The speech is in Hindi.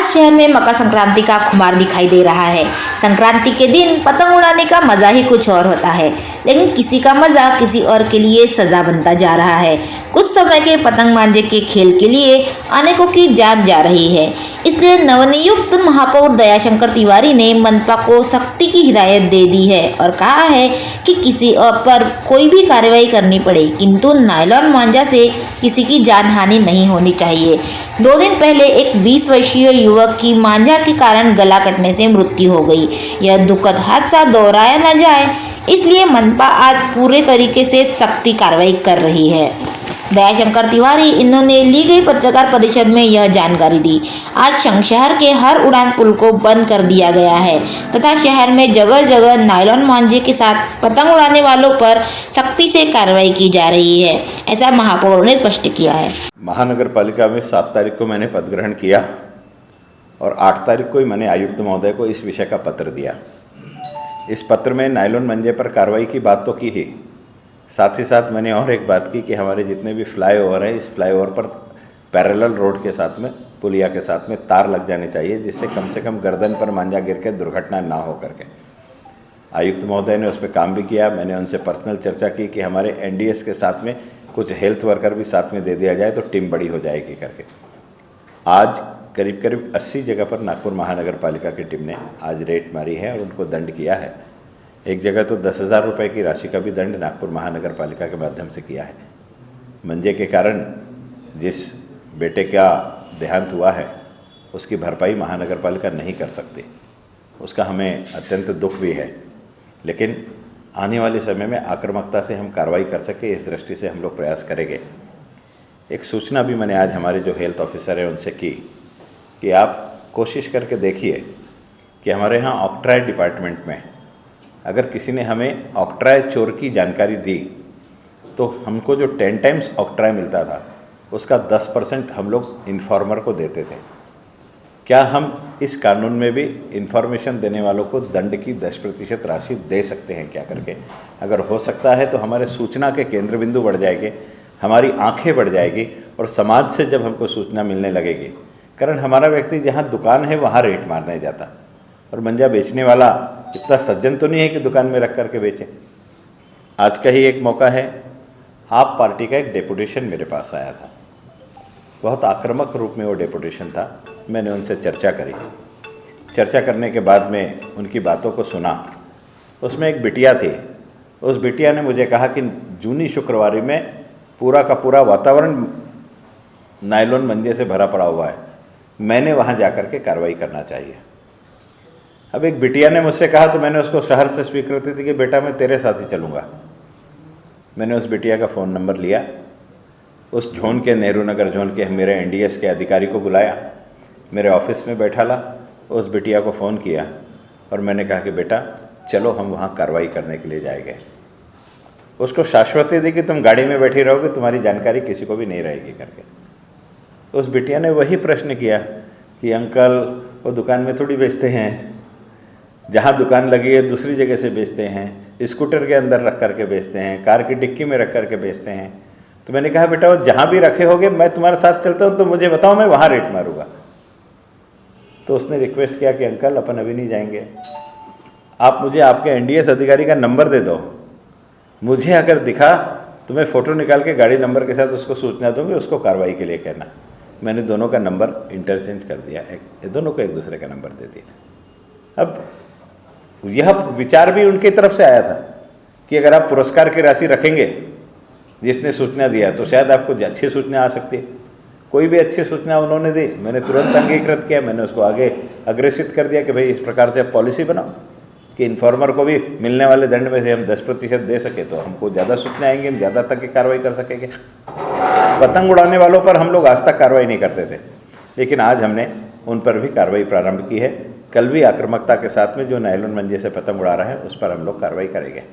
शहर में मकर संक्रांति का खुमार दिखाई दे रहा है। संक्रांति के दिन पतंग उड़ाने का मजा ही कुछ और होता है, लेकिन किसी का मजा किसी और के लिए सजा बनता जा रहा है। कुछ समय के पतंग मांझे के खेल के लिए अनेकों की जान जा रही है। इसलिए नवनियुक्त महापौर दयाशंकर तिवारी ने मनपा को सख्ती की हिदायत दे दी है और कहा है कि किसी पर कोई भी कार्रवाई करनी पड़े, किंतु नायलॉन मांझा से किसी की जान हानि नहीं होनी चाहिए। 2 दिन पहले एक 20 वर्षीय युवक की मांझा के कारण गला कटने से मृत्यु हो गई। यह दुखद हादसा दोहराया न जाए, इसलिए मनपा आज पूरे तरीके से सख्ती कार्रवाई कर रही है। दयाशंकर तिवारी इन्होंने ली गई पत्रकार परिषद में यह जानकारी दी। आज शहर के हर उड़ान पुल को बंद कर दिया गया है तथा शहर में जगह जगह नायलॉन मांझे के साथ पतंग उड़ाने वालों पर सख्ती से कार्रवाई की जा रही है, ऐसा महापौर ने स्पष्ट किया है। महानगर पालिका में 7 तारीख को मैंने पदग्रहण किया और 8 तारीख को ही मैंने आयुक्त महोदय को इस विषय का पत्र दिया। इस पत्र में नायलॉन मंजे पर कार्रवाई की बात तो की ही, साथ ही साथ मैंने और एक बात की कि हमारे जितने भी फ्लाईओवर हैं, इस फ्लाईओवर पर पैरेलल रोड के साथ में, पुलिया के साथ में तार लग जाने चाहिए, जिससे कम से कम गर्दन पर मांझा गिर के दुर्घटना ना हो करके। आयुक्त महोदय ने उस पर काम भी किया। मैंने उनसे पर्सनल चर्चा की कि हमारे एनडीएस के साथ में कुछ हेल्थ वर्कर भी साथ में दे दिया जाए तो टीम बड़ी हो जाएगी करके। आज करीब करीब 80 जगह पर नागपुर महानगर पालिका की टीम ने आज रेड मारी है और उनको दंड किया है। एक जगह तो 10,000 रुपये की राशि का भी दंड नागपुर महानगर पालिका के माध्यम से किया है। मंजे के कारण जिस बेटे का देहांत हुआ है उसकी भरपाई महानगर पालिका नहीं कर सकती, उसका हमें अत्यंत दुख भी है, लेकिन आने वाले समय में आक्रामकता से हम कार्रवाई कर सके इस दृष्टि से हम लोग प्रयास करेंगे। एक सूचना भी मैंने आज हमारे जो हेल्थ ऑफिसर हैं उनसे की कि आप कोशिश करके देखिए कि हमारे यहाँ ऑक्ट्राय डिपार्टमेंट में अगर किसी ने हमें ऑक्ट्राय चोर की जानकारी दी तो हमको जो 10 टाइम्स ऑक्ट्राय मिलता था उसका 10% हम लोग इन्फॉर्मर को देते थे। क्या हम इस कानून में भी इन्फॉर्मेशन देने वालों को दंड की 10% राशि दे सकते हैं क्या करके? अगर हो सकता है तो हमारे सूचना के केंद्र बिंदु बढ़ जाएंगे, हमारी आंखें बढ़ जाएगी और समाज से जब हमको सूचना मिलने लगेगी, कारण हमारा व्यक्ति जहाँ दुकान है वहाँ रेट मारने जाता और मंजा बेचने वाला इतना सज्जन तो नहीं है कि दुकान में रख करके बेचे। आज का ही एक मौका है, आप पार्टी का एक डेपुटेशन मेरे पास आया था, बहुत आक्रामक रूप में वो डेपुटेशन था। मैंने उनसे चर्चा करी, चर्चा करने के बाद में उनकी बातों को सुना। उसमें एक बिटिया थी, उस बिटिया ने मुझे कहा कि जूनी शुक्रवारी में पूरा का पूरा वातावरण नायलॉन मंजे से भरा पड़ा हुआ है, मैंने वहाँ जा कर के कार्रवाई करना चाहिए। अब एक बिटिया ने मुझसे कहा तो मैंने उसको शहर से स्वीकृति दी कि बेटा मैं तेरे साथ ही चलूँगा। मैंने उस बिटिया का फ़ोन नंबर लिया, उस जोन के नेहरू नगर जोन के मेरे एनडीएस के अधिकारी को बुलाया, मेरे ऑफिस में बैठा ला, उस बिटिया को फ़ोन किया और मैंने कहा कि बेटा चलो हम वहाँ कार्रवाई करने के लिए जाएंगे। उसको शाश्वती दी कि तुम गाड़ी में बैठी रहोगे, तुम्हारी जानकारी किसी को भी नहीं रहेगी करके। उस बिटिया ने वही प्रश्न किया कि अंकल वो दुकान में थोड़ी बेचते हैं, जहाँ दुकान लगी है दूसरी जगह से बेचते हैं, स्कूटर के अंदर रख करके बेचते हैं, कार की डिक्की में रख करके बेचते हैं। तो मैंने कहा बेटा वो जहाँ भी रखे होगे मैं तुम्हारे साथ चलता हूँ तो मुझे बताओ, मैं वहाँ रेट मारूंगा। तो उसने रिक्वेस्ट किया कि अंकल अपन अभी नहीं जाएंगे, आप मुझे आपके एनडीएस अधिकारी का नंबर दे दो, मुझे अगर दिखा तो मैं फ़ोटो निकाल के गाड़ी नंबर के साथ उसको सूचना दूँगी, उसको कार्रवाई के लिए कहना। मैंने दोनों का नंबर इंटरचेंज कर दिया, दोनों को एक दूसरे का नंबर दे दिया। अब यह विचार भी उनकी तरफ से आया था कि अगर आप पुरस्कार की राशि रखेंगे जिसने सूचना दिया तो शायद आपको अच्छी सूचना आ सकती है। कोई भी अच्छी सूचना उन्होंने दी, मैंने तुरंत अंगीकृत किया, मैंने उसको आगे अग्रेसित कर दिया कि भाई इस प्रकार से पॉलिसी बनाओ कि इन्फॉर्मर को भी मिलने वाले दंड में से हम 10% दे सके तो हमको ज़्यादा सूचना आएंगी, हम ज़्यादा तक की कार्रवाई कर सकेंगे। पतंग उड़ाने वालों पर हम लोग आज तक कार्रवाई नहीं करते थे, लेकिन आज हमने उन पर भी कार्रवाई प्रारंभ की है। कल भी आक्रामकता के साथ में जो नायलॉन मंजे से पतंग उड़ा रहा है उस पर हम लोग कार्रवाई करेंगे।